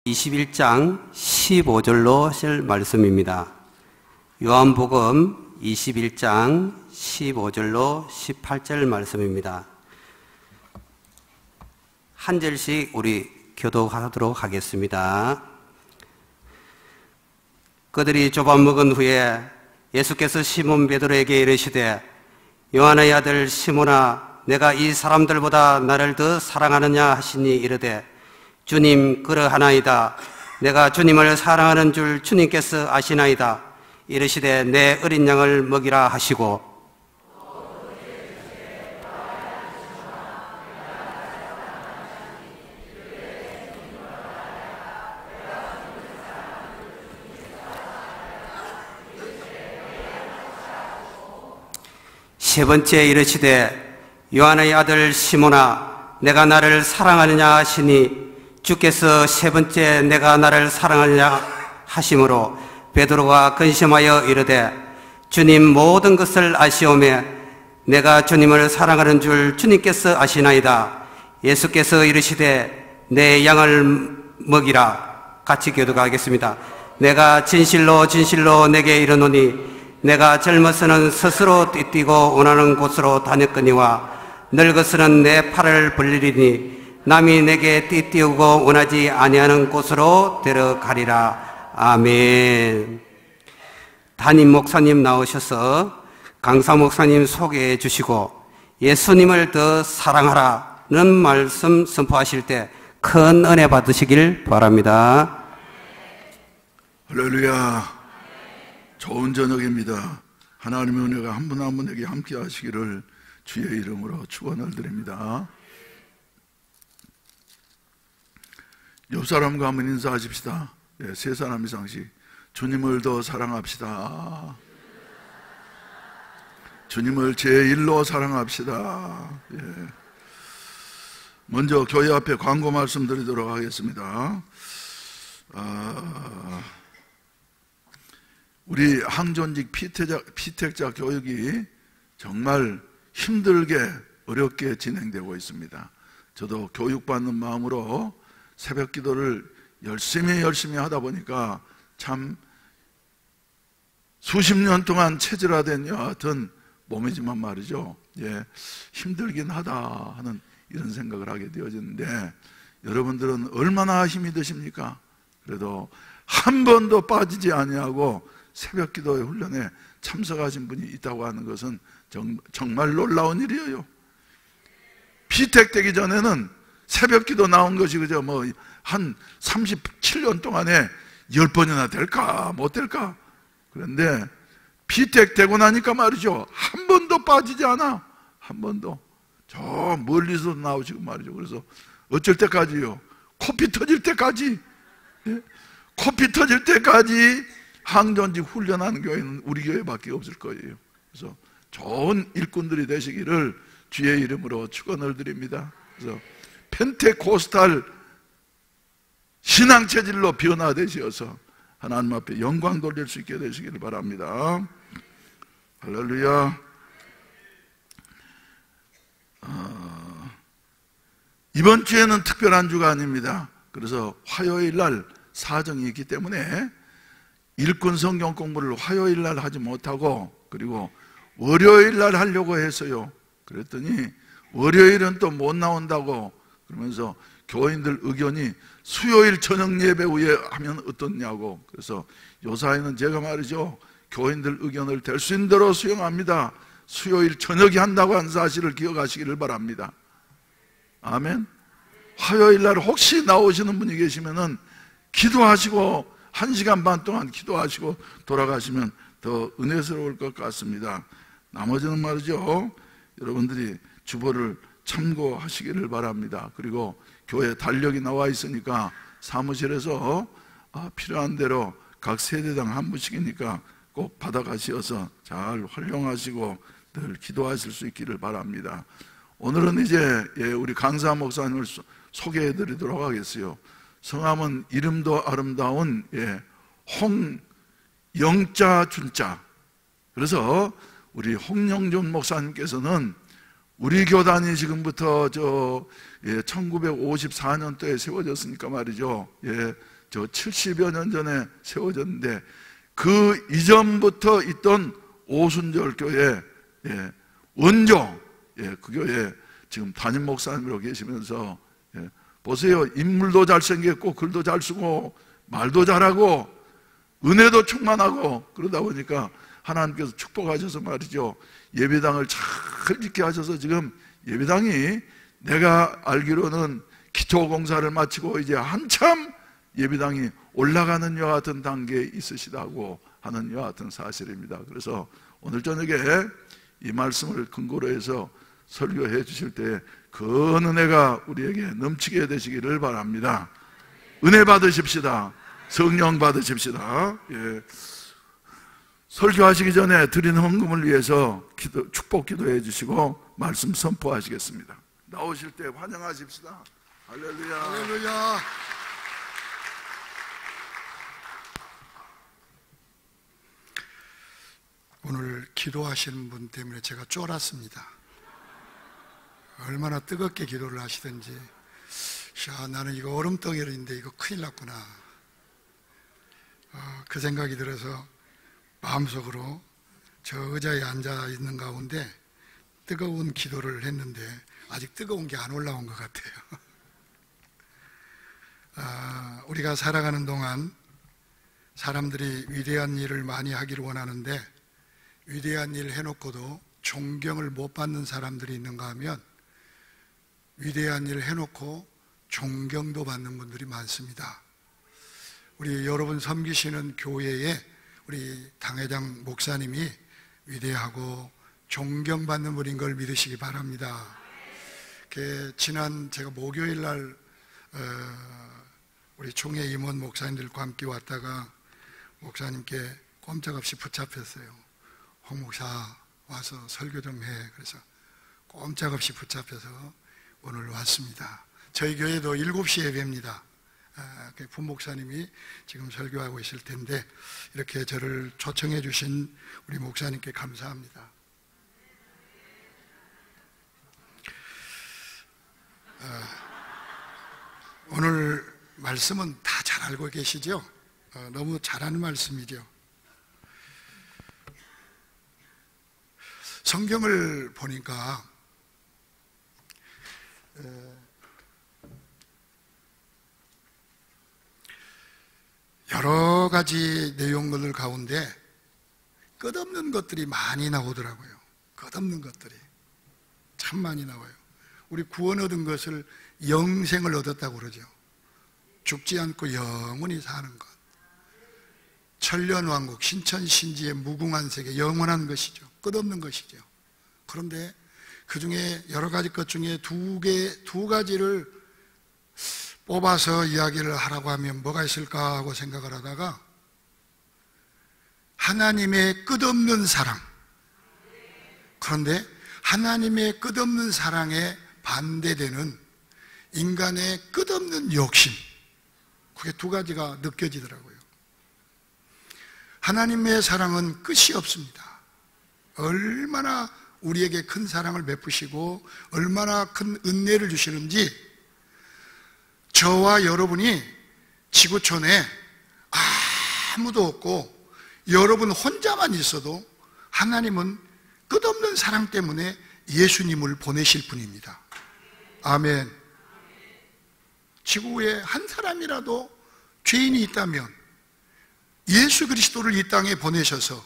21장 15절로 실 말씀입니다. 요한복음 21장 15절로 18절 말씀입니다. 한 절씩 우리 교독하도록 하겠습니다. 그들이 조밥 먹은 후에 예수께서 시몬 베드로에게 이르시되 요한의 아들 시몬아 내가 이 사람들보다 나를 더 사랑하느냐 하시니 이르되 주님 그러하나이다. 내가 주님을 사랑하는 줄 주님께서 아시나이다. 이르시되 내 어린 양을 먹이라 하시고 세 번째 이르시되 요한의 아들 시몬아 내가 나를 사랑하느냐 하시니 주께서 세 번째 내가 나를 사랑하느냐 하심으로 베드로가 근심하여 이르되 주님 모든 것을 아시오매 내가 주님을 사랑하는 줄 주님께서 아시나이다. 예수께서 이르시되 내 양을 먹이라. 같이 교독하겠습니다. 내가 진실로 진실로 내게 이르노니 내가 젊어서는 스스로 뛰뛰고 원하는 곳으로 다녔거니와 늙어서는 내 팔을 벌리리니 남이 내게 띠띠우고 원하지 아니하는 곳으로 데려가리라. 아멘. 담임 목사님 나오셔서 강사 목사님 소개해 주시고 예수님을 더 사랑하라는 말씀 선포하실 때 큰 은혜 받으시길 바랍니다. 할렐루야. 좋은 저녁입니다. 하나님의 은혜가 한 분 한 분에게 함께 하시기를 주의 이름으로 축원을 드립니다. 옆 사람과 한번 인사하십시다. 예, 세 사람 이상씩. 주님을 더 사랑합시다. 주님을 제1로 사랑합시다. 예. 먼저 교회 앞에 광고 말씀드리도록 하겠습니다. 우리 항존직 피택자 교육이 정말 힘들게 어렵게 진행되고 있습니다. 저도 교육받는 마음으로 새벽 기도를 열심히 하다 보니까 참 수십 년 동안 체질화된 여하튼 몸이지만 말이죠. 예, 힘들긴 하다 하는 이런 생각을 하게 되어졌는데 여러분들은 얼마나 힘이 드십니까? 그래도 한 번도 빠지지 아니하고 새벽 기도의 훈련에 참석하신 분이 있다고 하는 것은 정말 놀라운 일이에요. 피택 되기 전에는 새벽 기도 나온 것이 그저 한 37년 동안에 10번이나 될까 못 될까. 그런데 피택 되고 나니까 말이죠, 한 번도 빠지지 않아. 한 번도. 저 멀리서 나오시고 말이죠. 그래서 어쩔 때까지요, 코피 터질 때까지, 예? 코피 터질 때까지 항존직 훈련하는 교회는 우리 교회밖에 없을 거예요. 그래서 좋은 일꾼들이 되시기를 주의 이름으로 축원을 드립니다. 그래서 펜테코스탈 신앙 체질로 변화되셔서 하나님 앞에 영광 돌릴 수 있게 되시기를 바랍니다. 할렐루야. 이번 주에는 특별한 주가 아닙니다. 그래서 화요일 날 사정이 있기 때문에 일꾼 성경 공부를 화요일 날 하지 못하고 그리고 월요일 날 하려고 했어요. 그랬더니 월요일은 또 못 나온다고 그러면서 교인들 의견이 수요일 저녁 예배 후에 하면 어떻냐고. 그래서 요사이는 제가 말이죠, 교인들 의견을 될 수 있는 대로 수용합니다. 수요일 저녁에 한다고 한 사실을 기억하시기를 바랍니다. 아멘. 화요일 날 혹시 나오시는 분이 계시면은 기도하시고 1시간 반 동안 기도하시고 돌아가시면 더 은혜스러울 것 같습니다. 나머지는 말이죠, 여러분들이 주보를 참고하시기를 바랍니다. 그리고 교회 달력이 나와 있으니까 사무실에서 필요한 대로 각 세대당 한 분씩이니까 꼭 받아가셔서 잘 활용하시고 늘 기도하실 수 있기를 바랍니다. 오늘은 이제 우리 강사 목사님을 소개해 드리도록 하겠어요. 성함은 이름도 아름다운 홍영자 준자. 그래서 우리 홍영준 목사님께서는 우리 교단이 지금부터 1954년도에 세워졌으니까 말이죠. 저 70여 년 전에 세워졌는데 그 이전부터 있던 오순절 교회 원조 그 교회 지금 담임 목사님으로 계시면서 보세요. 인물도 잘생겼고 글도 잘 쓰고 말도 잘하고 은혜도 충만하고 그러다 보니까 하나님께서 축복하셔서 말이죠. 예배당을 잘 짓게 하셔서 지금 예배당이 내가 알기로는 기초공사를 마치고 이제 한참 예배당이 올라가는 이와 같은 단계에 있으시다고 하는 이와 같은 사실입니다. 그래서 오늘 저녁에 이 말씀을 근거로 해서 설교해 주실 때 그 은혜가 우리에게 넘치게 되시기를 바랍니다. 은혜 받으십시다. 성령 받으십시다. 설교하시기 전에 드리는 헌금을 위해서 축복 기도해 주시고 말씀 선포하시겠습니다. 나오실 때 환영하십시다. 할렐루야. 할렐루야. 오늘 기도하시는 분 때문에 제가 쫄았습니다. 얼마나 뜨겁게 기도를 하시든지, 야, 나는 이거 얼음덩이인데 이거 큰일 났구나. 그 생각이 들어서 마음속으로 저 의자에 앉아 있는 가운데 뜨거운 기도를 했는데 아직 뜨거운 게 안 올라온 것 같아요. 우리가 살아가는 동안 사람들이 위대한 일을 많이 하기를 원하는데 위대한 일 해놓고도 존경을 못 받는 사람들이 있는가 하면 위대한 일 해놓고 존경도 받는 분들이 많습니다. 우리 여러분 섬기시는 교회에 우리 당회장 목사님이 위대하고 존경받는 분인 걸 믿으시기 바랍니다. 지난 제가 목요일 날 우리 총회 임원 목사님들과 함께 왔다가 목사님께 꼼짝없이 붙잡혔어요. 홍 목사 와서 설교 좀 해. 그래서 꼼짝없이 붙잡혀서 오늘 왔습니다. 저희 교회도 7시 예배입니다. 부목사님이 지금 설교하고 있을 텐데 이렇게 저를 초청해 주신 우리 목사님께 감사합니다. 오늘 말씀은 다 잘 알고 계시죠? 너무 잘하는 말씀이죠. 성경을 보니까 여러 가지 내용들 가운데 끝없는 것들이 많이 나오더라고요. 끝없는 것들이 참 많이 나와요. 우리 구원 얻은 것을 영생을 얻었다고 그러죠. 죽지 않고 영원히 사는 것, 천년왕국, 신천신지의 무궁한 세계, 영원한 것이죠. 끝없는 것이죠. 그런데 그 중에 여러 가지 것 중에 두 가지를 뽑아서 이야기를 하라고 하면 뭐가 있을까 하고 생각을 하다가 하나님의 끝없는 사랑, 그런데 하나님의 끝없는 사랑에 반대되는 인간의 끝없는 욕심, 그게 두 가지가 느껴지더라고요. 하나님의 사랑은 끝이 없습니다. 얼마나 우리에게 큰 사랑을 베푸시고 얼마나 큰 은혜를 주시는지, 저와 여러분이 지구촌에 아무도 없고 여러분 혼자만 있어도 하나님은 끝없는 사랑 때문에 예수님을 보내실 분입니다. 아멘. 지구에 한 사람이라도 죄인이 있다면 예수 그리스도를 이 땅에 보내셔서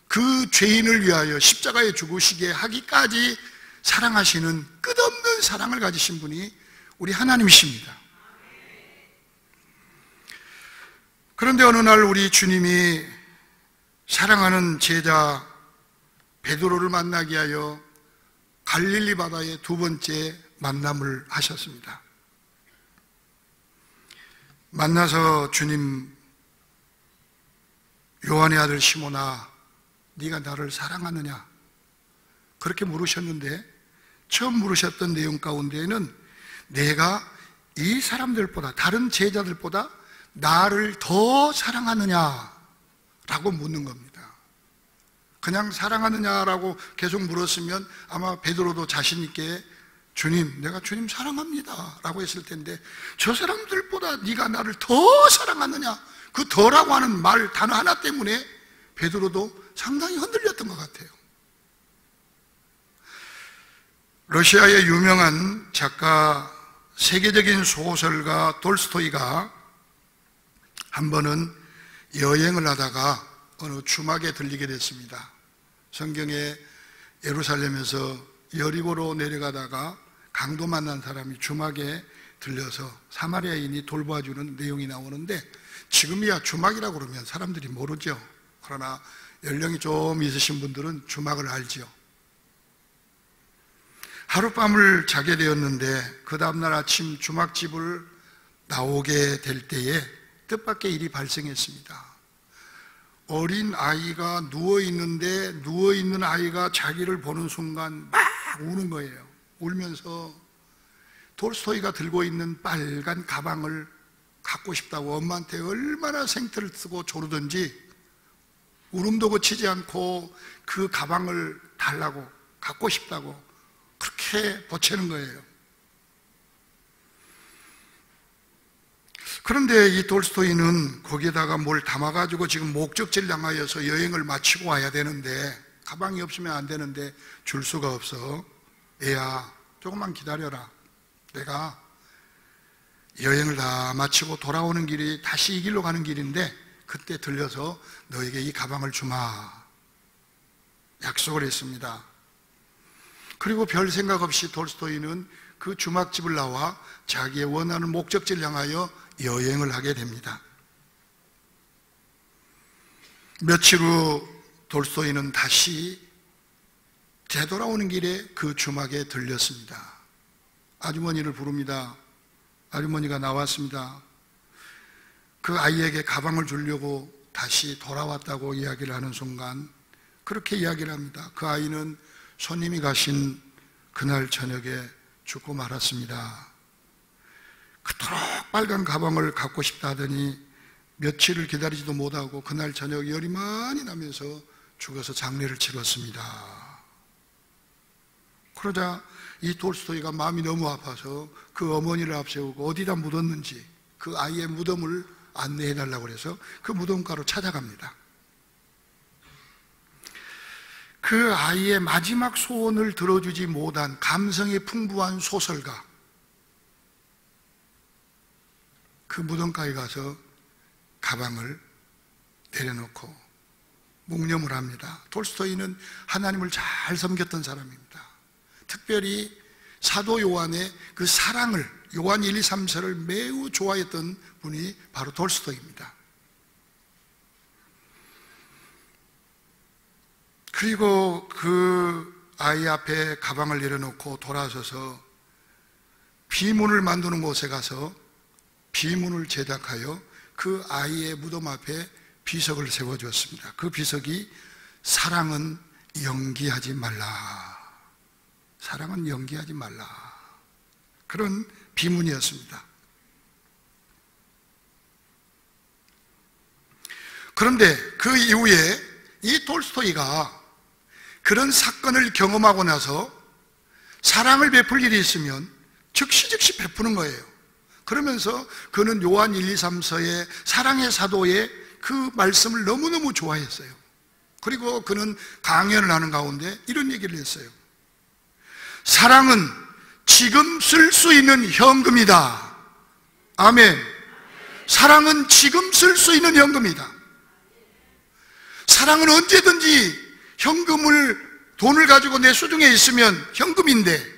그 죄인을 위하여 십자가에 죽으시게 하기까지 사랑하시는 끝없는 사랑을 가지신 분이 우리 하나님이십니다. 그런데 어느 날 우리 주님이 사랑하는 제자 베드로를 만나게 하여 갈릴리 바다의 두 번째 만남을 하셨습니다. 만나서 주님, 요한의 아들 시몬아, 네가 나를 사랑하느냐? 그렇게 물으셨는데 처음 물으셨던 내용 가운데에는 내가 이 사람들보다, 다른 제자들보다 나를 더 사랑하느냐라고 묻는 겁니다. 그냥 사랑하느냐라고 계속 물었으면 아마 베드로도 자신 있게 주님, 내가 주님 사랑합니다 라고 했을 텐데 저 사람들보다 네가 나를 더 사랑하느냐, 그 더라고 하는 말 단어 하나 때문에 베드로도 상당히 흔들렸던 것 같아요. 러시아의 유명한 작가, 세계적인 소설가 돌스토이가 한 번은 여행을 하다가 어느 주막에 들리게 됐습니다. 성경에 예루살렘에서 여리고로 내려가다가 강도 만난 사람이 주막에 들려서 사마리아인이 돌봐주는 내용이 나오는데, 지금이야 주막이라고 그러면 사람들이 모르죠. 그러나 연령이 좀 있으신 분들은 주막을 알죠. 하룻밤을 자게 되었는데 그 다음날 아침 주막집을 나오게 될 때에 뜻밖의 일이 발생했습니다. 어린 아이가 누워있는데 누워있는 아이가 자기를 보는 순간 막 우는 거예요. 울면서 돌스토이가 들고 있는 빨간 가방을 갖고 싶다고 엄마한테 얼마나 생태를 쓰고 조르든지 울음도 그치지 않고 그 가방을 달라고, 갖고 싶다고 그렇게 보채는 거예요. 그런데 이 돌스토이는 거기에다가 뭘 담아가지고 지금 목적지를 향하여서 여행을 마치고 와야 되는데 가방이 없으면 안 되는데 줄 수가 없어. 애야, 조금만 기다려라. 내가 여행을 다 마치고 돌아오는 길이 다시 이 길로 가는 길인데 그때 들려서 너에게 이 가방을 주마 약속을 했습니다. 그리고 별 생각 없이 돌스토이는 그 주막집을 나와 자기의 원하는 목적지를 향하여 여행을 하게 됩니다. 며칠 후 돌스토이는 다시 되돌아오는 길에 그 주막에 들렸습니다. 아주머니를 부릅니다. 아주머니가 나왔습니다. 그 아이에게 가방을 주려고 다시 돌아왔다고 이야기를 하는 순간 그렇게 이야기를 합니다. 그 아이는 손님이 가신 그날 저녁에 죽고 말았습니다. 그토록 빨간 가방을 갖고 싶다 하더니 며칠을 기다리지도 못하고 그날 저녁 열이 많이 나면서 죽어서 장례를 치렀습니다. 그러자 이 돌스토이가 마음이 너무 아파서 그 어머니를 앞세우고 어디다 묻었는지 그 아이의 무덤을 안내해달라고 해서 그 무덤가로 찾아갑니다. 그 아이의 마지막 소원을 들어주지 못한 감성이 풍부한 소설가, 그 무덤가에 가서 가방을 내려놓고 묵념을 합니다. 돌스토이는 하나님을 잘 섬겼던 사람입니다. 특별히 사도 요한의 그 사랑을, 요한 1, 2, 3서를 매우 좋아했던 분이 바로 돌스토이입니다. 그리고 그 아이 앞에 가방을 내려놓고 돌아서서 비문을 만드는 곳에 가서 비문을 제작하여 그 아이의 무덤 앞에 비석을 세워주었습니다. 그 비석이 사랑은 연기하지 말라, 사랑은 연기하지 말라, 그런 비문이었습니다. 그런데 그 이후에 이 돌스토이가 그런 사건을 경험하고 나서 사랑을 베풀 일이 있으면 즉시 베푸는 거예요. 그러면서 그는 요한 1, 2, 3서의 사랑의 사도의 그 말씀을 너무너무 좋아했어요. 그리고 그는 강연을 하는 가운데 이런 얘기를 했어요. 사랑은 지금 쓸 수 있는 현금이다. 아멘. 사랑은 지금 쓸 수 있는 현금이다. 사랑은 언제든지 돈을 가지고 내 수중에 있으면 현금인데,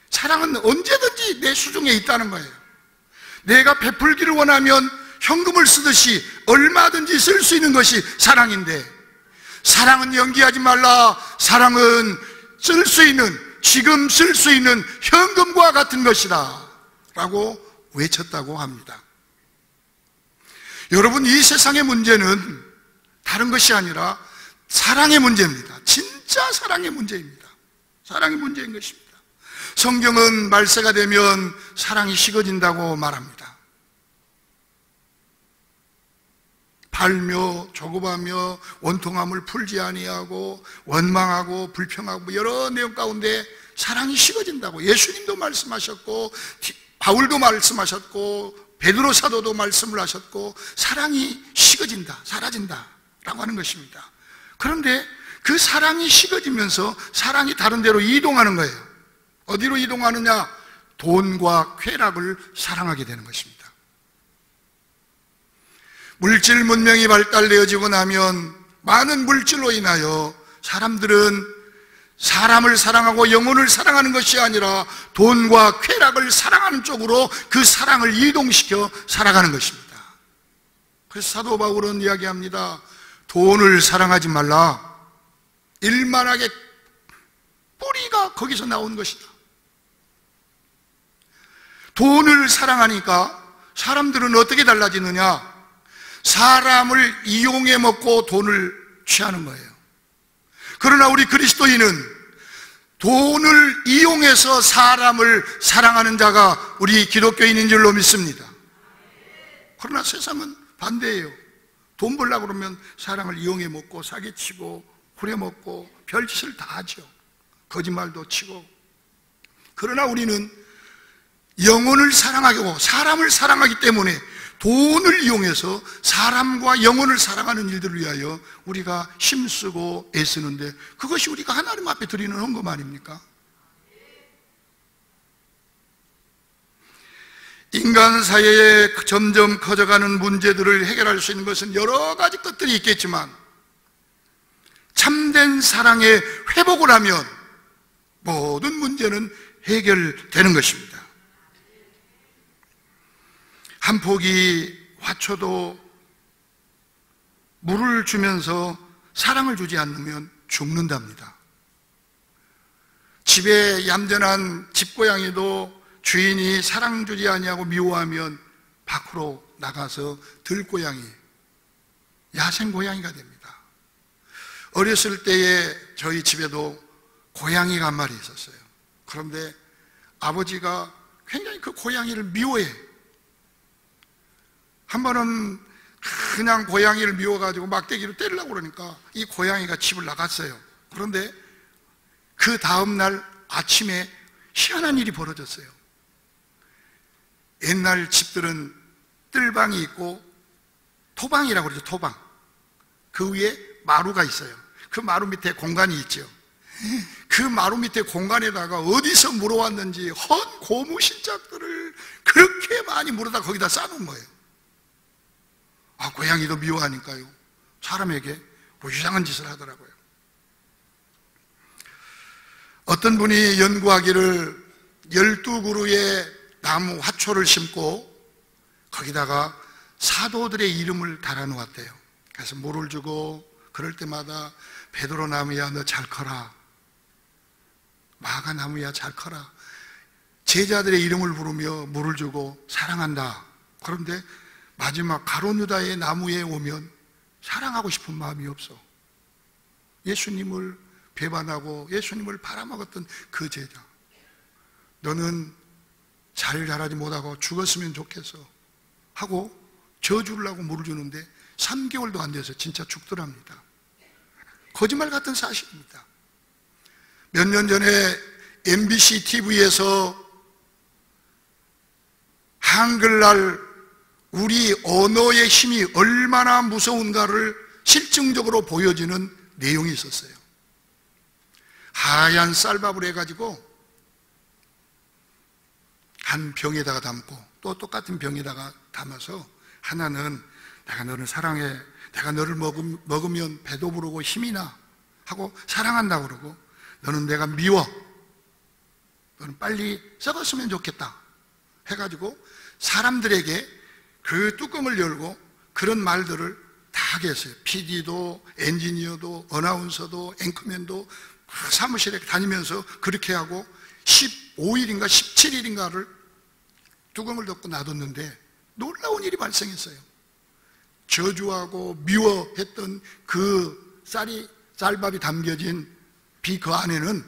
사랑은 언제든지 내 수중에 있다는 거예요. 내가 베풀기를 원하면 현금을 쓰듯이 얼마든지 쓸 수 있는 것이 사랑인데, 사랑은 연기하지 말라. 사랑은 쓸 수 있는, 지금 쓸 수 있는 현금과 같은 것이다 라고 외쳤다고 합니다. 여러분, 이 세상의 문제는 다른 것이 아니라 사랑의 문제입니다. 진짜 사랑의 문제입니다. 사랑의 문제인 것입니다. 성경은 말세가 되면 사랑이 식어진다고 말합니다. 발며 조급하며 원통함을 풀지 아니하고 원망하고 불평하고 여러 내용 가운데 사랑이 식어진다고. 예수님도 말씀하셨고 바울도 말씀하셨고 베드로 사도도 말씀을 하셨고, 사랑이 식어진다, 사라진다 라고 하는 것입니다. 그런데 그 사랑이 식어지면서 사랑이 다른 데로 이동하는 거예요. 어디로 이동하느냐? 돈과 쾌락을 사랑하게 되는 것입니다. 물질 문명이 발달되어지고 나면 많은 물질로 인하여 사람들은 사람을 사랑하고 영혼을 사랑하는 것이 아니라 돈과 쾌락을 사랑하는 쪽으로 그 사랑을 이동시켜 살아가는 것입니다. 그래서 사도 바울은 이야기합니다. 돈을 사랑하지 말라. 일만하게 뿌리가 거기서 나온 것이다. 돈을 사랑하니까 사람들은 어떻게 달라지느냐? 사람을 이용해 먹고 돈을 취하는 거예요. 그러나 우리 그리스도인은 돈을 이용해서 사람을 사랑하는 자가 우리 기독교인인 줄로 믿습니다. 그러나 세상은 반대예요. 돈 벌려고 그러면 사랑을 이용해 먹고 사기치고 후려먹고 별짓을 다 하죠. 거짓말도 치고. 그러나 우리는 영혼을 사랑하고 사람을 사랑하기 때문에 돈을 이용해서 사람과 영혼을 사랑하는 일들을 위하여 우리가 힘쓰고 애쓰는데, 그것이 우리가 하나님 앞에 드리는 헌금 아닙니까? 인간 사회에 점점 커져가는 문제들을 해결할 수 있는 것은 여러 가지 것들이 있겠지만, 참된 사랑의 회복을 하면 모든 문제는 해결되는 것입니다. 한 포기 화초도 물을 주면서 사랑을 주지 않으면 죽는답니다. 집에 얌전한 집고양이도 주인이 사랑 주지 아니하고 미워하면 밖으로 나가서 들고양이, 야생고양이가 됩니다. 어렸을 때에 저희 집에도 고양이가 한 마리 있었어요. 그런데 아버지가 굉장히 그 고양이를 미워해. 한 번은 그냥 고양이를 미워가지고 막대기로 때리려고 그러니까 이 고양이가 집을 나갔어요. 그런데 그 다음날 아침에 희한한 일이 벌어졌어요. 옛날 집들은 뜰방이 있고 토방이라고 그러죠. 토방. 그 위에 마루가 있어요. 그 마루 밑에 공간이 있죠. 그 마루 밑에 공간에다가 어디서 물어왔는지 헌 고무신짝들을 그렇게 많이 물어다 거기다 쌓아놓은 거예요. 아, 고양이도 미워하니까요, 사람에게 뭐 이상한 짓을 하더라고요. 어떤 분이 연구하기를 12그루의 나무 화초를 심고 거기다가 사도들의 이름을 달아놓았대요. 그래서 물을 주고 그럴 때마다 베드로 나무야 너 잘 커라, 마가 나무야 잘 커라, 제자들의 이름을 부르며 물을 주고 사랑한다. 그런데 마지막 가룟 유다의 나무에 오면 사랑하고 싶은 마음이 없어. 예수님을 배반하고 예수님을 팔아먹었던 그 제자, 너는 잘 자라지 못하고 죽었으면 좋겠어 하고 저주를 하고 물을 주는데 3개월도 안 돼서 진짜 죽더랍니다. 거짓말 같은 사실입니다. 몇 년 전에 MBC TV에서 한글날 우리 언어의 힘이 얼마나 무서운가를 실증적으로 보여주는 내용이 있었어요. 하얀 쌀밥을 해가지고 한 병에다가 담고 또 똑같은 병에다가 담아서, 하나는 내가 너를 사랑해, 내가 너를 먹으면 배도 부르고 힘이 나 하고 사랑한다고 그러고, 너는 내가 미워, 너는 빨리 썩었으면 좋겠다 해가지고 사람들에게 그 뚜껑을 열고 그런 말들을 다 하게 했어요. PD도 엔지니어도 어나운서도 앵커맨도 사무실에 다니면서 그렇게 하고 15일인가 17일인가를 뚜껑을 덮고 놔뒀는데 놀라운 일이 발생했어요. 저주하고 미워했던 그 쌀밥이 담겨진 그 안에는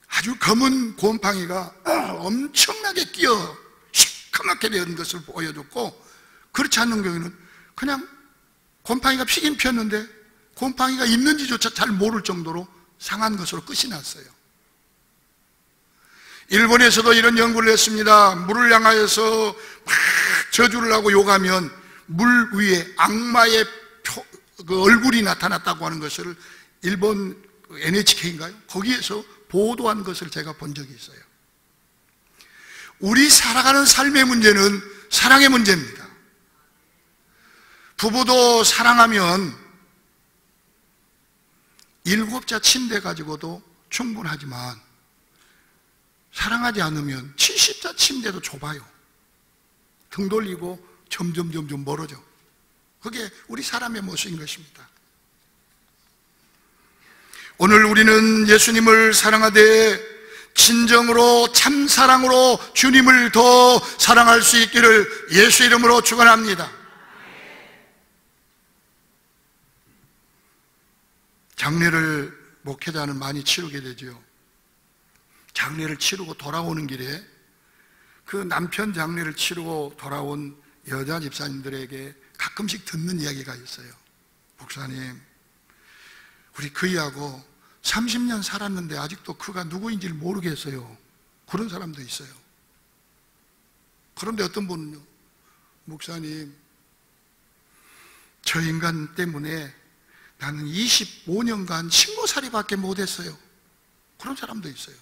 아주 검은 곰팡이가 엄청나게 끼어 시커멓게 된 것을 보여줬고, 그렇지 않는 경우에는 그냥 곰팡이가 피긴 피었는데 곰팡이가 있는지조차 잘 모를 정도로 상한 것으로 끝이 났어요. 일본에서도 이런 연구를 했습니다. 물을 향하여서 막 저주를 하고 욕하면 물 위에 악마의 그 얼굴이 나타났다고 하는 것을 일본 NHK인가요? 거기에서 보도한 것을 제가 본 적이 있어요. 우리 살아가는 삶의 문제는 사랑의 문제입니다. 부부도 사랑하면 7자 침대 가지고도 충분하지만 사랑하지 않으면 70자 침대도 좁아요. 등 돌리고 점점 멀어져. 그게 우리 사람의 모습인 것입니다. 오늘 우리는 예수님을 사랑하되 진정으로 참사랑으로 주님을 더 사랑할 수 있기를 예수 이름으로 축원합니다. 장례를 목회자는 많이 치르게 되죠. 장례를 치르고 돌아오는 길에 그 남편 장례를 치르고 돌아온 여자 집사님들에게 가끔씩 듣는 이야기가 있어요. 목사님, 우리 그이하고 30년 살았는데 아직도 그가 누구인지를 모르겠어요. 그런 사람도 있어요. 그런데 어떤 분은요, 목사님, 저 인간 때문에 나는 25년간 식모살이밖에 못했어요. 그런 사람도 있어요.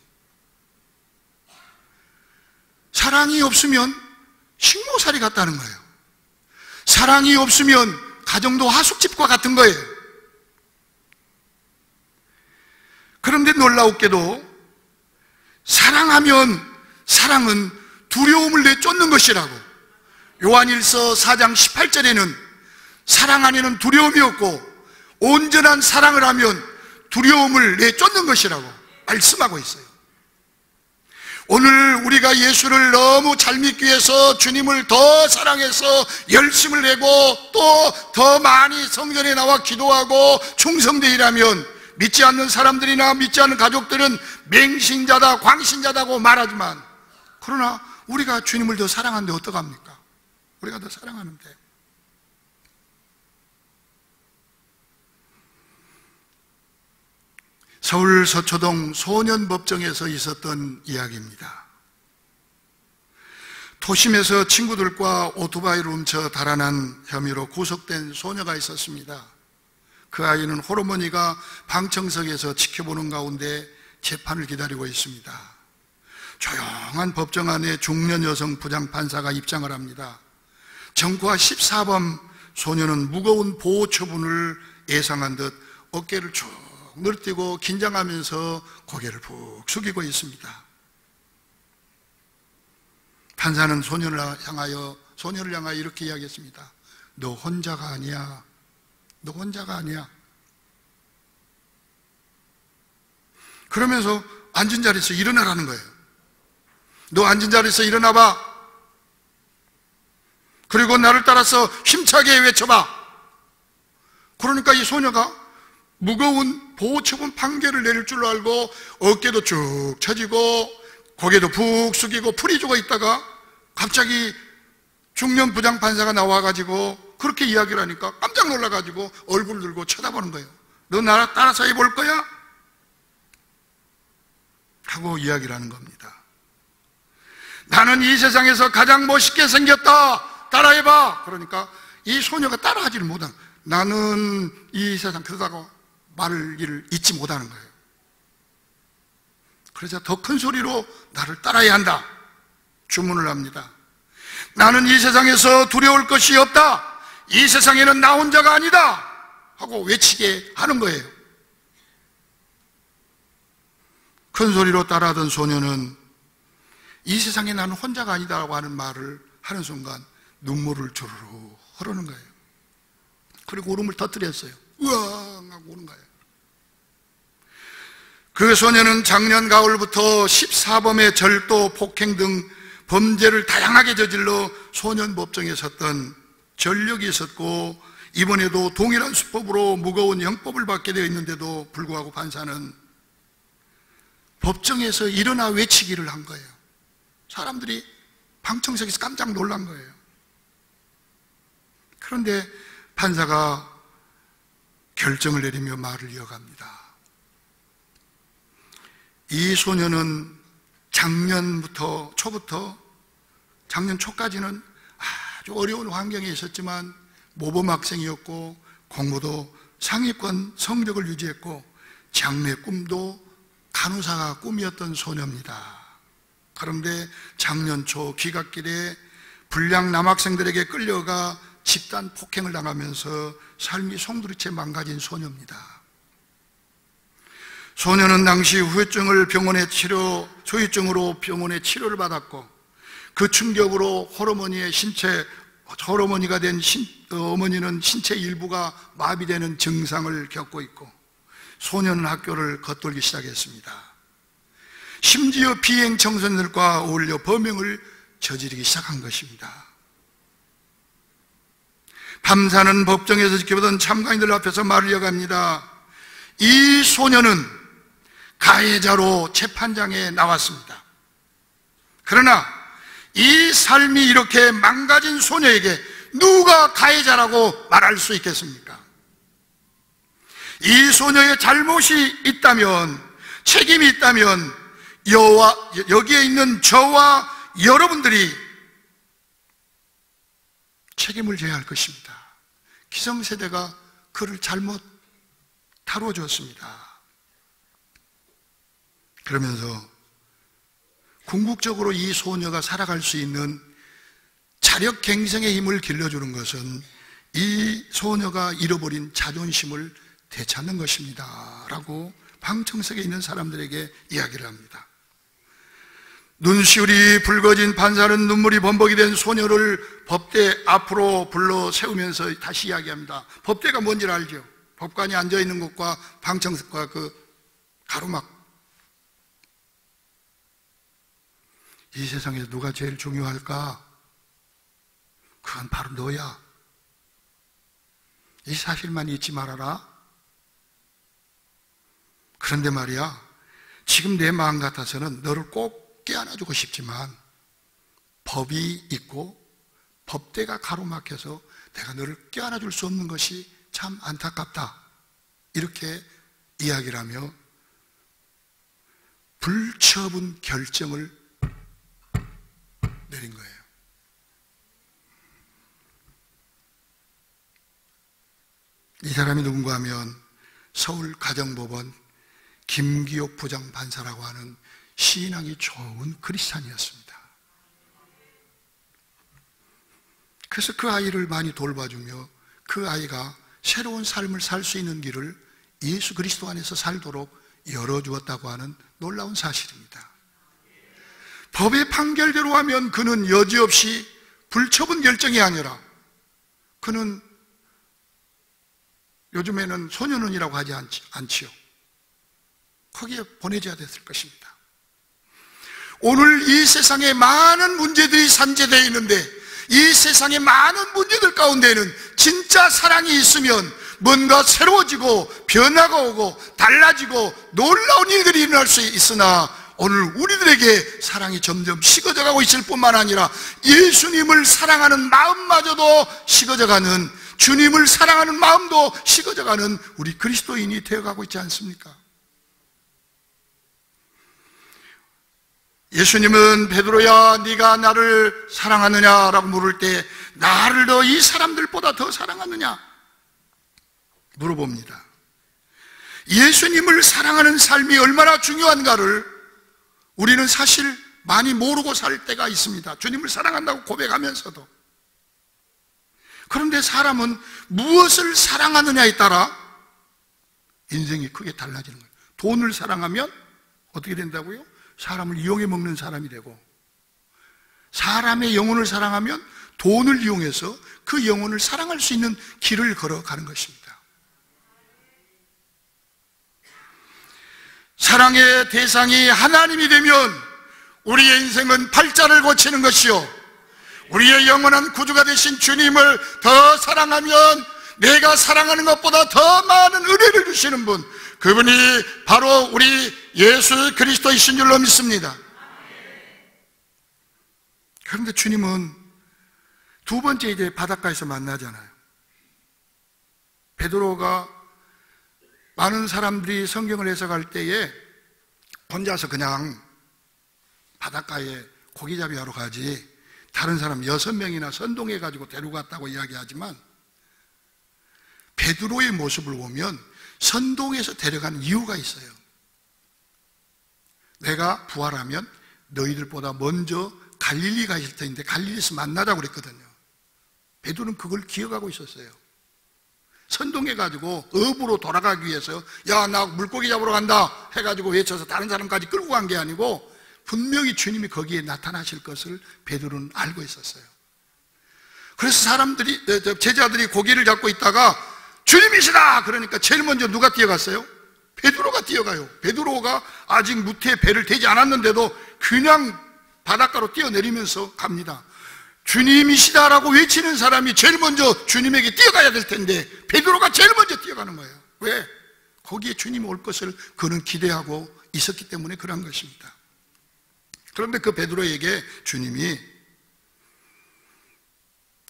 사랑이 없으면 식모살이 같다는 거예요. 사랑이 없으면 가정도 하숙집과 같은 거예요. 그런데 놀라웠게도 사랑은 두려움을 내쫓는 것이라고. 요한일서 4장 18절에는 사랑 안에는 두려움이 없고 온전한 사랑을 하면 두려움을 내쫓는 것이라고 말씀하고 있어요. 오늘 우리가 예수를 너무 잘 믿기 위해서 주님을 더 사랑해서 열심을 내고 또 더 많이 성전에 나와 기도하고 충성되어 일하면 믿지 않는 사람들이나 믿지 않는 가족들은 맹신자다, 광신자다고 말하지만, 그러나 우리가 주님을 더 사랑하는데 어떡합니까? 우리가 더 사랑하는데. 서울 서초동 소년법정에서 있었던 이야기입니다. 도심에서 친구들과 오토바이를 훔쳐 달아난 혐의로 구속된 소녀가 있었습니다. 그 아이는 홀어머니가 방청석에서 지켜보는 가운데 재판을 기다리고 있습니다. 조용한 법정 안에 중년 여성 부장판사가 입장을 합니다. 정과 14범 소녀는 무거운 보호 처분을 예상한 듯 어깨를 쭉 늘뛰고 긴장하면서 고개를 푹 숙이고 있습니다. 판사는 소녀를 향하여 이렇게 이야기했습니다. 너 혼자가 아니야. 너 혼자가 아니야. 그러면서 앉은 자리에서 일어나라는 거예요. 너 앉은 자리에서 일어나봐. 그리고 나를 따라서 힘차게 외쳐봐. 그러니까 이 소녀가 무거운 보호처분 판결을 내릴 줄 알고 어깨도 쭉 처지고 고개도 푹 숙이고 풀이 죽어 있다가 갑자기 중년 부장판사가 나와가지고 그렇게 이야기를 하니까 깜짝 놀라가지고 얼굴 들고 쳐다보는 거예요. 너 나를 따라서 해볼 거야? 하고 이야기를 하는 겁니다. 나는 이 세상에서 가장 멋있게 생겼다. 따라해봐. 그러니까 이 소녀가 따라하지를 못한, 나는 이 세상, 그러다가 말을 잊지 못하는 거예요. 그래서 더 큰 소리로 나를 따라야 한다. 주문을 합니다. 나는 이 세상에서 두려울 것이 없다. 이 세상에는 나 혼자가 아니다. 하고 외치게 하는 거예요. 큰 소리로 따라하던 소녀는 이 세상에 나는 혼자가 아니다라고 하는 말을 하는 순간 눈물을 주르르 흐르는 거예요. 그리고 울음을 터뜨렸어요. 으앙 하고 우는 거예요. 그 소녀는 작년 가을부터 14범의 절도, 폭행 등 범죄를 다양하게 저질러 소년법정에 섰던 전력이 있었고, 이번에도 동일한 수법으로 무거운 형법을 받게 되어 있는데도 불구하고 판사는 법정에서 일어나 외치기를 한 거예요. 사람들이 방청석에서 깜짝 놀란 거예요. 그런데 판사가 결정을 내리며 말을 이어갑니다. 이 소녀는 작년 초까지는 아주 어려운 환경에 있었지만 모범 학생이었고 공부도 상위권 성적을 유지했고 장래 꿈도 간호사가 꿈이었던 소녀입니다. 그런데 작년 초 귀갓길에 불량 남학생들에게 끌려가 집단 폭행을 당하면서 삶이 송두리째 망가진 소녀입니다. 소녀는 당시 후유증으로 병원에 치료를 받았고 그 충격으로 어머니가 된 어머니는 신체 일부가 마비되는 증상을 겪고 있고 소녀는 학교를 겉돌기 시작했습니다. 심지어 비행 청소년들과 어울려 범행을 저지르기 시작한 것입니다. 밤사는 법정에서 지켜보던 참관인들 앞에서 말을 이어갑니다. 이 소녀는 가해자로 재판장에 나왔습니다. 그러나 이 삶이 이렇게 망가진 소녀에게 누가 가해자라고 말할 수 있겠습니까? 이 소녀의 잘못이 있다면, 책임이 있다면 여기에 있는 저와 여러분들이 책임을 져야 할 것입니다. 기성세대가 그를 잘못 다루어 주었습니다. 그러면서 궁극적으로 이 소녀가 살아갈 수 있는 자력갱생의 힘을 길러주는 것은 이 소녀가 잃어버린 자존심을 되찾는 것입니다 라고 방청석에 있는 사람들에게 이야기를 합니다. 눈시울이 붉어진 판사는 눈물이 범벅이 된 소녀를 법대 앞으로 불러 세우면서 다시 이야기합니다. 법대가 뭔지를 알죠? 법관이 앉아있는 곳과 방청석과 그 가로막. 이 세상에서 누가 제일 중요할까? 그건 바로 너야. 이 사실만 잊지 말아라. 그런데 말이야, 지금 내 마음 같아서는 너를 꼭 껴안아주고 싶지만 법이 있고 법대가 가로막혀서 내가 너를 껴안아줄 수 없는 것이 참 안타깝다. 이렇게 이야기를 하며 불처분 결정을 내린 거예요. 이 사람이 누군가 하면 서울가정법원 김기옥 부장판사라고 하는 신앙이 좋은 크리스찬이었습니다. 그래서 그 아이를 많이 돌봐주며 그 아이가 새로운 삶을 살 수 있는 길을 예수 그리스도 안에서 살도록 열어주었다고 하는 놀라운 사실입니다. 법의 판결대로 하면 그는 여지없이 불처분 결정이 아니라 그는 요즘에는 소년원이라고 하지 않지요. 거기에 보내져야 됐을 것입니다. 오늘 이 세상에 많은 문제들이 산재되어 있는데 이 세상의 많은 문제들 가운데에는 진짜 사랑이 있으면 뭔가 새로워지고 변화가 오고 달라지고 놀라운 일들이 일어날 수 있으나 오늘 우리들에게 사랑이 점점 식어져가고 있을 뿐만 아니라 예수님을 사랑하는 마음마저도 식어져가는, 주님을 사랑하는 마음도 식어져가는 우리 그리스도인이 되어가고 있지 않습니까? 예수님은 베드로야 네가 나를 사랑하느냐라고 물을 때 나를 너 이 사람들보다 더 사랑하느냐 물어봅니다. 예수님을 사랑하는 삶이 얼마나 중요한가를 우리는 사실 많이 모르고 살 때가 있습니다. 주님을 사랑한다고 고백하면서도. 그런데 사람은 무엇을 사랑하느냐에 따라 인생이 크게 달라지는 거예요. 돈을 사랑하면 어떻게 된다고요? 사람을 이용해 먹는 사람이 되고, 사람의 영혼을 사랑하면 돈을 이용해서 그 영혼을 사랑할 수 있는 길을 걸어가는 것입니다. 사랑의 대상이 하나님이 되면 우리의 인생은 팔자를 고치는 것이요, 우리의 영원한 구주가 되신 주님을 더 사랑하면 내가 사랑하는 것보다 더 많은 은혜를 주시는 분, 그분이 바로 우리 예수 그리스도이신 줄로 믿습니다. 그런데 주님은 두 번째 이제 바닷가에서 만나잖아요. 베드로가 많은 사람들이 성경을 해석할 때에 혼자서 그냥 바닷가에 고기잡이 하러 가지 다른 사람 6명이나 선동해가지고 데려갔다고 이야기하지만 베드로의 모습을 보면 선동해서 데려간 이유가 있어요. 내가 부활하면 너희들보다 먼저 갈릴리가 있을 터인데 갈릴리에서 만나자고 그랬거든요. 베드로는 그걸 기억하고 있었어요. 선동해가지고 업으로 돌아가기 위해서 야, 나 물고기 잡으러 간다 해가지고 외쳐서 다른 사람까지 끌고 간 게 아니고 분명히 주님이 거기에 나타나실 것을 베드로는 알고 있었어요. 그래서 제자들이 고기를 잡고 있다가 주님이시다 그러니까 제일 먼저 누가 뛰어갔어요? 베드로가 뛰어가요. 베드로가 아직 무태에 배를 대지 않았는데도 그냥 바닷가로 뛰어내리면서 갑니다. 주님이시다라고 외치는 사람이 제일 먼저 주님에게 뛰어가야 될 텐데 베드로가 제일 먼저 뛰어가는 거예요. 왜? 거기에 주님이 올 것을 그는 기대하고 있었기 때문에 그런 것입니다. 그런데 그 베드로에게 주님이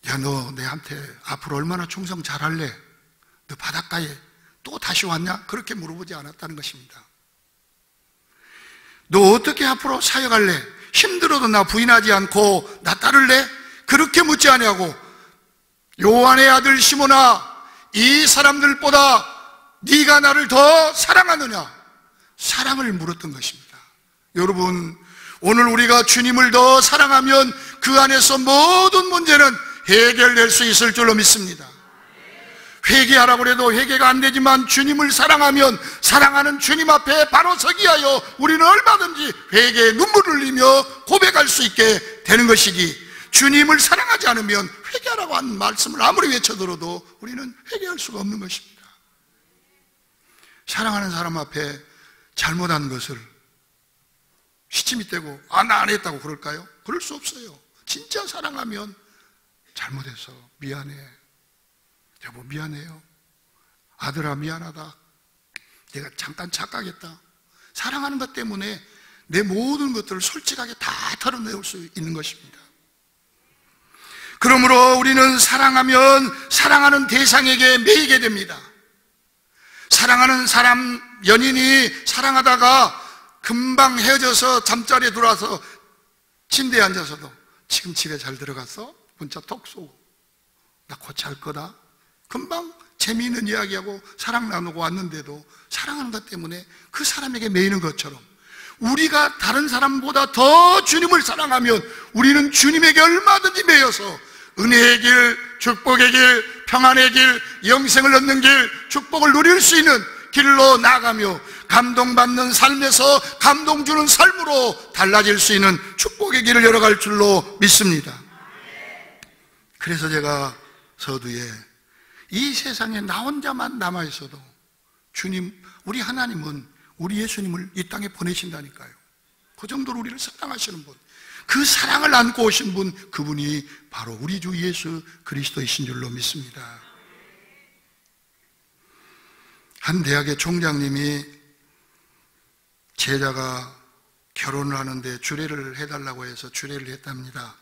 야, 너 내한테 앞으로 얼마나 충성 잘할래? 너 바닷가에 또 다시 왔냐? 그렇게 물어보지 않았다는 것입니다. 너 어떻게 앞으로 사역할래? 힘들어도 나 부인하지 않고 나 따를래? 그렇게 묻지 아니하고 요한의 아들 시몬아, 이 사람들보다 네가 나를 더 사랑하느냐? 사랑을 물었던 것입니다. 여러분, 오늘 우리가 주님을 더 사랑하면 그 안에서 모든 문제는 해결될 수 있을 줄로 믿습니다. 회개하라고 해도 회개가 안 되지만 주님을 사랑하면 사랑하는 주님 앞에 바로 서기 하여 우리는 얼마든지 회개의 눈물을 흘리며 고백할 수 있게 되는 것이기, 주님을 사랑하지 않으면 회개하라고 하는 말씀을 아무리 외쳐들어도 우리는 회개할 수가 없는 것입니다. 사랑하는 사람 앞에 잘못한 것을 시침이 떼고 나 안 했다고 그럴까요? 그럴 수 없어요. 진짜 사랑하면 잘못해서 미안해, 여보 미안해요, 아들아 미안하다, 내가 잠깐 착각했다. 사랑하는 것 때문에 내 모든 것들을 솔직하게 다 털어내올 수 있는 것입니다. 그러므로 우리는 사랑하면 사랑하는 대상에게 매이게 됩니다. 사랑하는 사람, 연인이 사랑하다가 금방 헤어져서 잠자리에 들어와서 침대에 앉아서도 지금 집에 잘 들어갔어? 문자 톡 쏘고 나 곧 잘 거다. 금방 재미있는 이야기하고 사랑 나누고 왔는데도 사랑하는 것 때문에 그 사람에게 매이는 것처럼 우리가 다른 사람보다 더 주님을 사랑하면 우리는 주님에게 얼마든지 매여서 은혜의 길, 축복의 길, 평안의 길, 영생을 얻는 길, 축복을 누릴 수 있는 길로 나가며 감동받는 삶에서 감동 주는 삶으로 달라질 수 있는 축복의 길을 열어갈 줄로 믿습니다. 그래서 제가 서두에 이 세상에 나 혼자만 남아있어도 주님, 우리 하나님은 우리 예수님을 이 땅에 보내신다니까요. 그 정도로 우리를 사랑하시는 분, 그 사랑을 안고 오신 분, 그분이 바로 우리 주 예수 그리스도이신 줄로 믿습니다. 한 대학의 총장님이 제자가 결혼을 하는데 주례를 해달라고 해서 주례를 했답니다.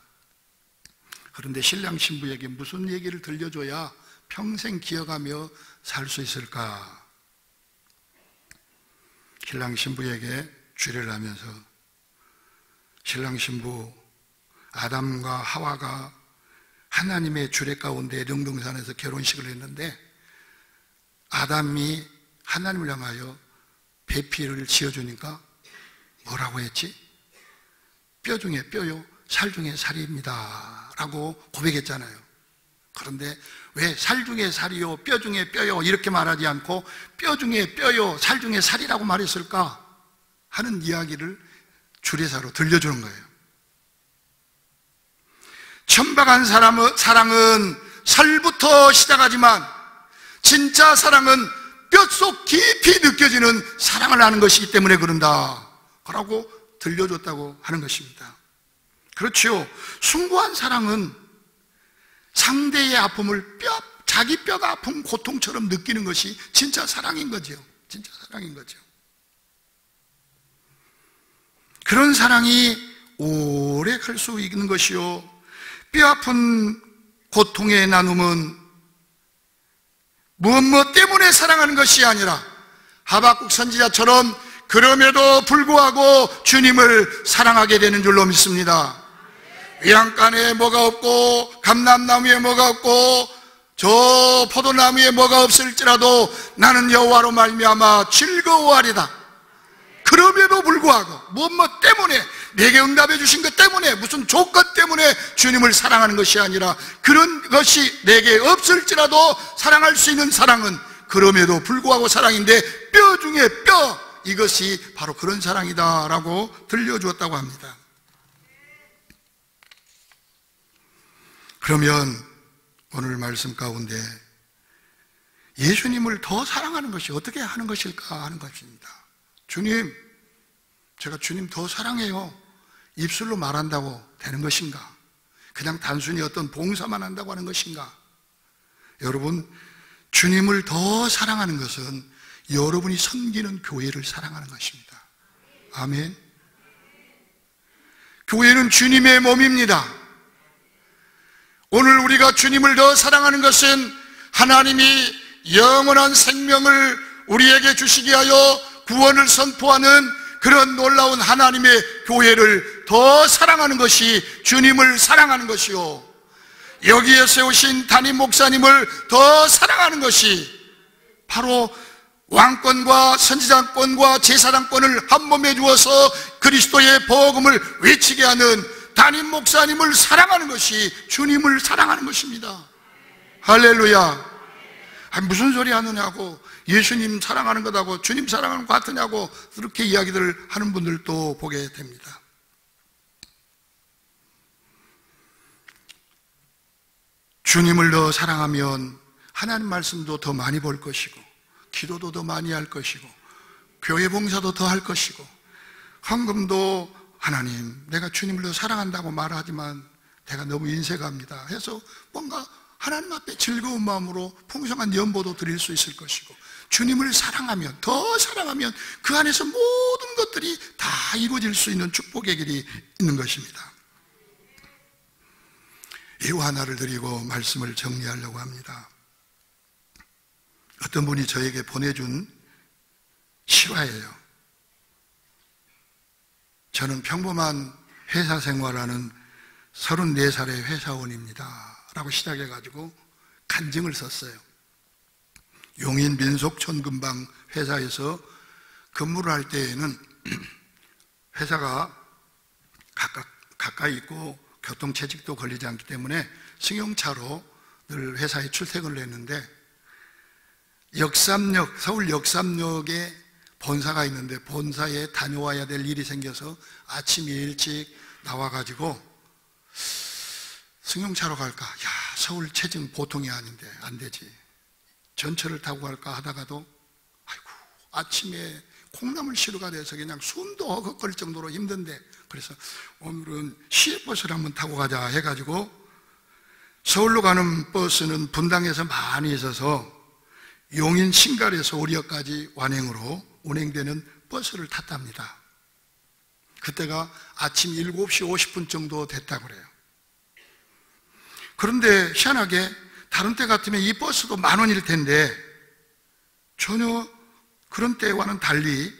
그런데 신랑 신부에게 무슨 얘기를 들려줘야 평생 기억하며 살 수 있을까? 신랑 신부에게 주례를 하면서 신랑 신부 아담과 하와가 하나님의 주례 가운데 에덴동산에서 결혼식을 했는데 아담이 하나님을 향하여 배필을 지어주니까 뭐라고 했지? 뼈 중에 뼈요, 살 중에 살입니다 라고 고백했잖아요. 그런데 왜 살 중에 살이요, 뼈 중에 뼈요 이렇게 말하지 않고 뼈 중에 뼈요, 살 중에 살이라고 말했을까 하는 이야기를 주례사로 들려주는 거예요. 천박한 사랑은 살부터 시작하지만 진짜 사랑은 뼛속 깊이 느껴지는 사랑을 하는 것이기 때문에 그런다 라고 들려줬다고 하는 것입니다. 그렇지요. 숭고한 사랑은 상대의 아픔을 자기 뼈가 아픈 고통처럼 느끼는 것이 진짜 사랑인 거죠. 진짜 사랑인 거죠. 그런 사랑이 오래 갈 수 있는 것이요, 뼈 아픈 고통의 나눔은 무엇 때문에 사랑하는 것이 아니라 하박국 선지자처럼 그럼에도 불구하고 주님을 사랑하게 되는 줄로 믿습니다. 외양간에 뭐가 없고 감람나무에 뭐가 없고 저 포도나무에 뭐가 없을지라도 나는 여호와로 말미암아 즐거워하리다. 그럼에도 불구하고 무엇 때문에, 내게 응답해 주신 것 때문에, 무슨 조건 때문에 주님을 사랑하는 것이 아니라, 그런 것이 내게 없을지라도 사랑할 수 있는 사랑은 그럼에도 불구하고 사랑인데, 뼈 중에 뼈, 이것이 바로 그런 사랑이다 라고 들려주었다고 합니다. 그러면 오늘 말씀 가운데 예수님을 더 사랑하는 것이 어떻게 하는 것일까 하는 것입니다. 주님, 제가 주님 더 사랑해요, 입술로 말한다고 되는 것인가? 그냥 단순히 어떤 봉사만 한다고 하는 것인가? 여러분, 주님을 더 사랑하는 것은 여러분이 섬기는 교회를 사랑하는 것입니다. 아멘. 교회는 주님의 몸입니다. 오늘 우리가 주님을 더 사랑하는 것은 하나님이 영원한 생명을 우리에게 주시게 하여 구원을 선포하는 그런 놀라운 하나님의 교회를 더 사랑하는 것이 주님을 사랑하는 것이요, 여기에 세우신 담임 목사님을 더 사랑하는 것이 바로 왕권과 선지자권과 제사장권을 한 몸에 주어서 그리스도의 복음을 외치게 하는 담임 목사님을 사랑하는 것이 주님을 사랑하는 것입니다. 할렐루야. 무슨 소리 하느냐고, 예수님 사랑하는 것하고 주님 사랑하는 것 같으냐고 그렇게 이야기들을 하는 분들도 보게 됩니다. 주님을 더 사랑하면 하나님 말씀도 더 많이 볼 것이고, 기도도 더 많이 할 것이고, 교회 봉사도 더 할 것이고, 헌금도 하나님, 내가 주님을 더 사랑한다고 말하지만 내가 너무 인색합니다 해서 뭔가 하나님 앞에 즐거운 마음으로 풍성한 연보도 드릴 수 있을 것이고, 주님을 사랑하면, 더 사랑하면 그 안에서 모든 것들이 다 이루어질 수 있는 축복의 길이 있는 것입니다. 예화 하나를 드리고 말씀을 정리하려고 합니다. 어떤 분이 저에게 보내준 실화예요. 저는 평범한 회사 생활하는 34살의 회사원입니다 라고 시작해가지고 간증을 썼어요. 용인 민속촌근방 회사에서 근무를 할 때에는 회사가 가까이 있고 교통체직도 걸리지 않기 때문에 승용차로 늘 회사에 출퇴근을 했는데, 서울 역삼역에 본사가 있는데 본사에 다녀와야 될 일이 생겨서 아침 일찍 나와가지고 승용차로 갈까? 야, 서울 체증 보통이 아닌데 안 되지. 전철을 타고 갈까 하다가도 아이고, 아침에 콩나물 시루가 돼서 그냥 숨도 헛헛거릴 정도로 힘든데, 그래서 오늘은 시외버스를 한번 타고 가자 해가지고 서울로 가는 버스는 분당에서 많이 있어서 용인 신갈에서 오리역까지 완행으로 운행되는 버스를 탔답니다. 그때가 아침 7시 50분 정도 됐다고 그래요. 그런데 희한하게 다른 때 같으면 이 버스도 10,000원일 텐데 전혀 그런 때와는 달리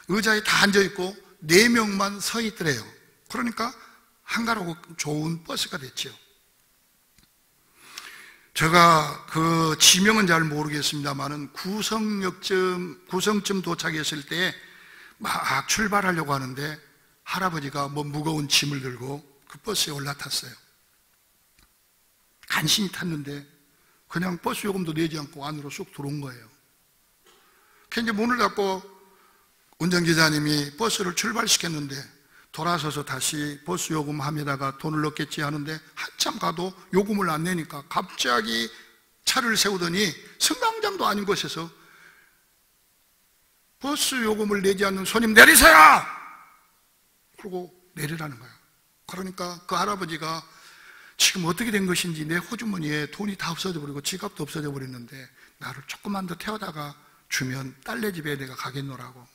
의자에 다 앉아있고 4명만 서 있더래요. 그러니까 한가롭고 좋은 버스가 됐죠. 제가 그 지명은 잘 모르겠습니다만은 구성쯤 도착했을 때 막 출발하려고 하는데 할아버지가 뭐 무거운 짐을 들고 그 버스에 올라탔어요. 간신히 탔는데 그냥 버스 요금도 내지 않고 안으로 쑥 들어온 거예요. 그 이제 문을 닫고 운전기사님이 버스를 출발시켰는데 돌아서서 다시 버스 요금함에다가 돈을 넣겠지 하는데 한참 가도 요금을 안 내니까 갑자기 차를 세우더니 승강장도 아닌 곳에서 버스 요금을 내지 않는 손님 내리세요! 그러고 내리라는 거예요. 그러니까 그 할아버지가 지금 어떻게 된 것인지 내 호주머니에 돈이 다 없어져 버리고 지갑도 없어져 버렸는데 나를 조금만 더 태워다가 주면 딸네 집에 내가 가겠노라고.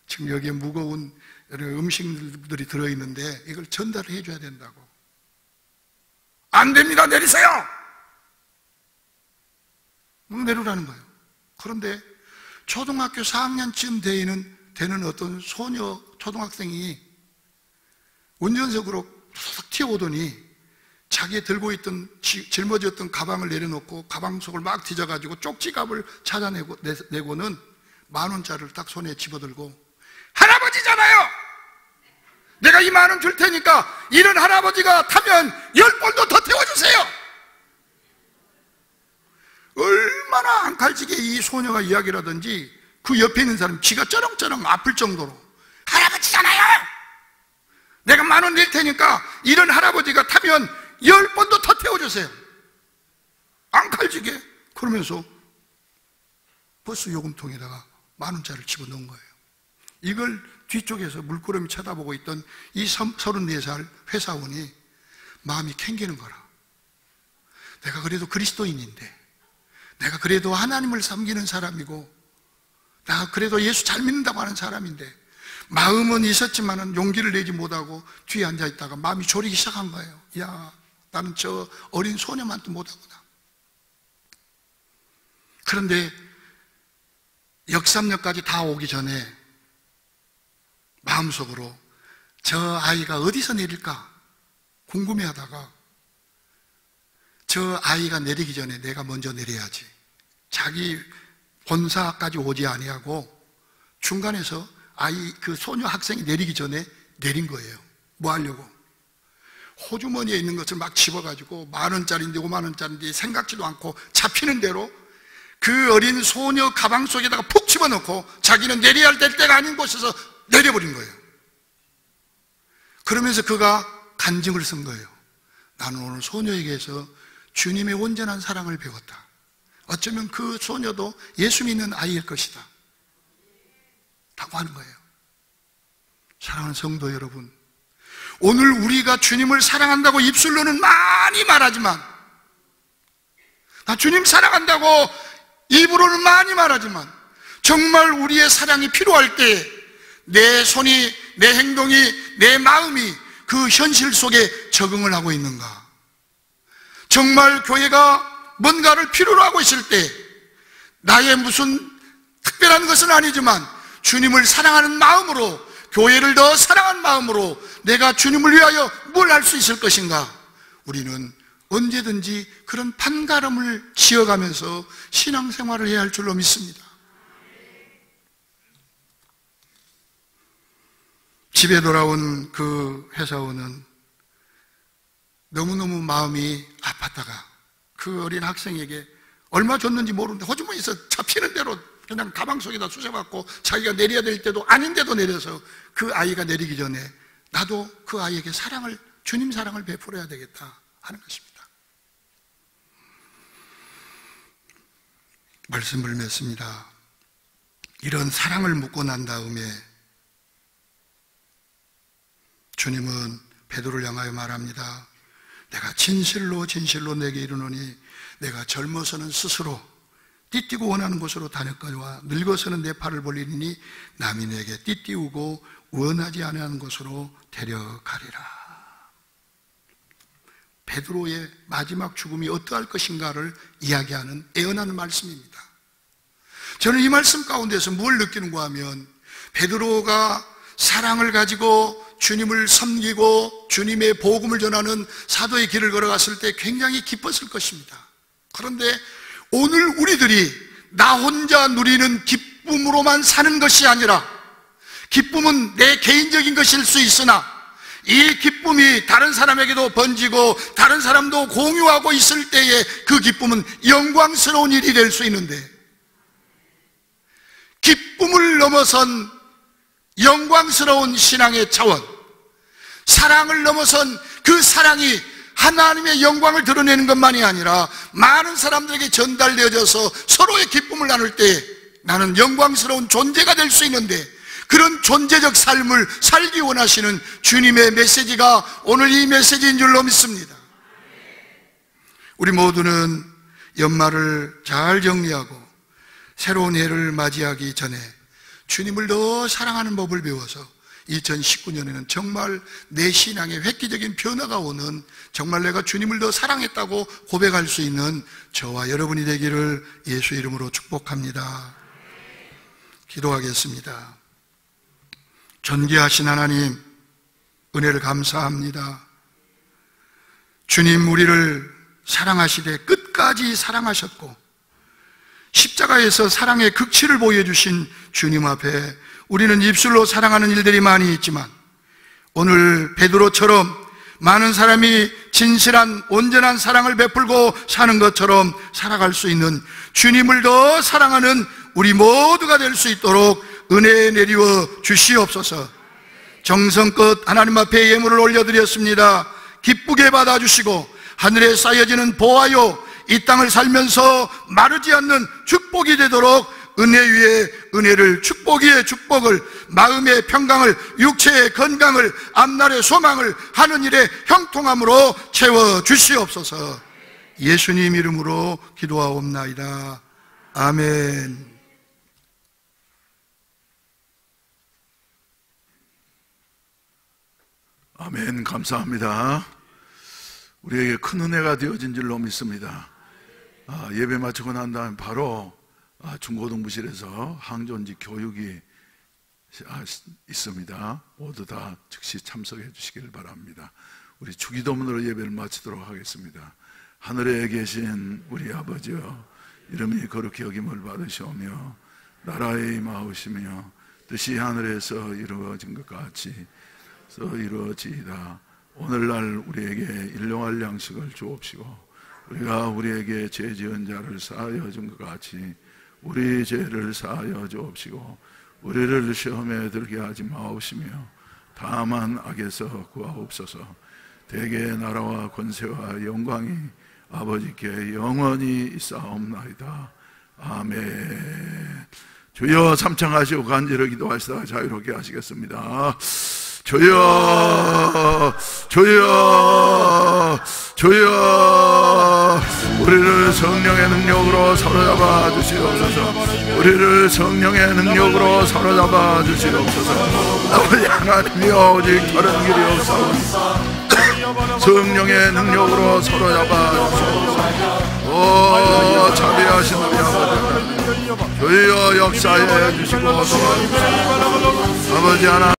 지금 여기에 무거운 여러 음식들이 들어있는데 이걸 전달을 해줘야 된다고. 안 됩니다, 내리세요! 내려라는 거예요. 그런데 초등학교 4학년쯤 되는 어떤 소녀 초등학생이 운전석으로 툭 튀어오더니 자기 들고 있던 짊어졌던 가방을 내려놓고 가방 속을 막 뒤져가지고 쪽지갑을 찾아내고는 10,000원짜리를 딱 손에 집어들고, 할아버지잖아요! 내가 이 10,000원 줄 테니까 이런 할아버지가 타면 10번도 더 태워주세요! 얼마나 앙칼지게 이 소녀가 이야기를 하든지 그 옆에 있는 사람 귀가 쩌렁쩌렁 아플 정도로, 할아버지잖아요! 내가 10,000원 낼 테니까 이런 할아버지가 타면 10번도 더 태워주세요. 앙칼지게. 그러면서 버스 요금통에다가 10,000원짜리를 집어넣은 거예요. 이걸 뒤쪽에서 물끄러미 쳐다보고 있던 이 34살 회사원이 마음이 캥기는 거라. 내가 그래도 그리스도인인데, 내가 그래도 하나님을 섬기는 사람이고, 내가 그래도 예수 잘 믿는다고 하는 사람인데, 마음은 있었지만 용기를 내지 못하고 뒤에 앉아있다가 마음이 졸이기 시작한 거예요. 야, 나는 저 어린 소녀만도 못하구나. 그런데 역삼역까지 다 오기 전에 마음속으로 저 아이가 어디서 내릴까 궁금해하다가, 저 아이가 내리기 전에 내가 먼저 내려야지, 자기 본사까지 오지 아니하고 중간에서 그 소녀 학생이 내리기 전에 내린 거예요. 뭐 하려고? 호주머니에 있는 것을 막 집어가지고 10,000원짜리인데 50,000원짜리인데 생각지도 않고 잡히는 대로 그 어린 소녀 가방 속에다가 푹 집어넣고 자기는 내려야 될 때가 아닌 곳에서 내려버린 거예요. 그러면서 그가 간증을 쓴 거예요. 나는 오늘 소녀에게서 주님의 온전한 사랑을 배웠다. 어쩌면 그 소녀도 예수 믿는 아이일 것이다 라고 하는 거예요. 사랑하는 성도 여러분, 오늘 우리가 주님을 사랑한다고 입술로는 많이 말하지만, 나 주님 사랑한다고 입으로는 많이 말하지만, 정말 우리의 사랑이 필요할 때 내 손이, 내 행동이, 내 마음이 그 현실 속에 적응을 하고 있는가? 정말 교회가 뭔가를 필요로 하고 있을 때 나의 무슨 특별한 것은 아니지만 주님을 사랑하는 마음으로, 교회를 더 사랑하는 마음으로 내가 주님을 위하여 뭘 할 수 있을 것인가? 우리는 언제든지 그런 판가름을 지어가면서 신앙생활을 해야 할 줄로 믿습니다. 집에 돌아온 그 회사원은 너무너무 마음이 아팠다가 그 어린 학생에게 얼마 줬는지 모르는데 호주머니에서 잡히는 대로 그냥 가방 속에다 쑤셔갖고 자기가 내려야 될 때도 아닌데도 내려서 그 아이가 내리기 전에 나도 그 아이에게 주님 사랑을 베풀어야 되겠다 하는 것입니다. 말씀을 맺습니다. 이런 사랑을 묻고 난 다음에 주님은 베드로를 향하여 말합니다. 내가 진실로 진실로 내게 이르노니 내가 젊어서는 스스로 띠띠고 원하는 곳으로 다녔거니와 늙어서는 내 팔을 벌리니 남이 내게 띠띠우고 원하지 않는 곳으로 데려가리라. 베드로의 마지막 죽음이 어떠할 것인가를 이야기하는 애언하는 말씀입니다. 저는 이 말씀 가운데서 뭘 느끼는가 하면, 베드로가 사랑을 가지고 주님을 섬기고 주님의 복음을 전하는 사도의 길을 걸어갔을 때 굉장히 기뻤을 것입니다. 그런데 오늘 우리들이 나 혼자 누리는 기쁨으로만 사는 것이 아니라, 기쁨은 내 개인적인 것일 수 있으나 이 기쁨이 다른 사람에게도 번지고 다른 사람도 공유하고 있을 때에 그 기쁨은 영광스러운 일이 될 수 있는데, 기쁨을 넘어선 영광스러운 신앙의 차원, 사랑을 넘어선 그 사랑이 하나님의 영광을 드러내는 것만이 아니라 많은 사람들에게 전달되어져서 서로의 기쁨을 나눌 때 나는 영광스러운 존재가 될 수 있는데, 그런 존재적 삶을 살기 원하시는 주님의 메시지가 오늘 이 메시지인 줄로 믿습니다. 우리 모두는 연말을 잘 정리하고 새로운 해를 맞이하기 전에 주님을 더 사랑하는 법을 배워서 2019년에는 정말 내 신앙에 획기적인 변화가 오는, 정말 내가 주님을 더 사랑했다고 고백할 수 있는 저와 여러분이 되기를 예수 이름으로 축복합니다. 기도하겠습니다. 존귀하신 하나님, 은혜를 감사합니다. 주님, 우리를 사랑하시되 끝까지 사랑하셨고 십자가에서 사랑의 극치를 보여주신 주님 앞에 우리는 입술로 사랑하는 일들이 많이 있지만 오늘 베드로처럼 많은 사람이 진실한 온전한 사랑을 베풀고 사는 것처럼 살아갈 수 있는 주님을 더 사랑하는 우리 모두가 될 수 있도록 은혜 내리워 주시옵소서. 정성껏 하나님 앞에 예물을 올려드렸습니다. 기쁘게 받아주시고 하늘에 쌓여지는 보화요 이 땅을 살면서 마르지 않는 축복이 되도록 은혜 위에 은혜를, 축복 위에 축복을, 마음의 평강을, 육체의 건강을, 앞날의 소망을, 하는 일에 형통함으로 채워 주시옵소서. 예수님 이름으로 기도하옵나이다. 아멘. 아멘. 감사합니다. 우리에게 큰 은혜가 되어진 줄로 믿습니다. 예배 마치고 난 다음에 바로 중고등부실에서 항존지 교육이 있습니다. 모두 다 즉시 참석해 주시기를 바랍니다. 우리 주기도문으로 예배를 마치도록 하겠습니다. 하늘에 계신 우리 아버지여, 이름이 거룩히 여김을 받으시오며 나라에 임하오시며 뜻이 하늘에서 이루어진 것 같이 이루어지이다. 오늘날 우리에게 일용할 양식을 주옵시고 우리가 우리에게 죄 지은 자를 사하여 준 것 같이 우리 죄를 사하여 주옵시고 우리를 시험에 들게 하지 마옵시며 다만 악에서 구하옵소서. 대개 나라와 권세와 영광이 아버지께 영원히 있사옵나이다. 아멘. 주여, 삼창하시고 간절히 기도하시다가 자유롭게 하시겠습니다. 주여, 주여, 주여, 우리를 성령의 능력으로 사로잡아 주시옵소서. 우리를 성령의 능력으로 사로잡아 주시옵소서. 아버지 하나님이여, 오직 다른 길이 없사오니 성령의 능력으로 사로잡아 주시옵소서. 오, 자비하신 우리 아버지, 주여 역사해 주시고 도와주시옵소서. 아버지 하나님,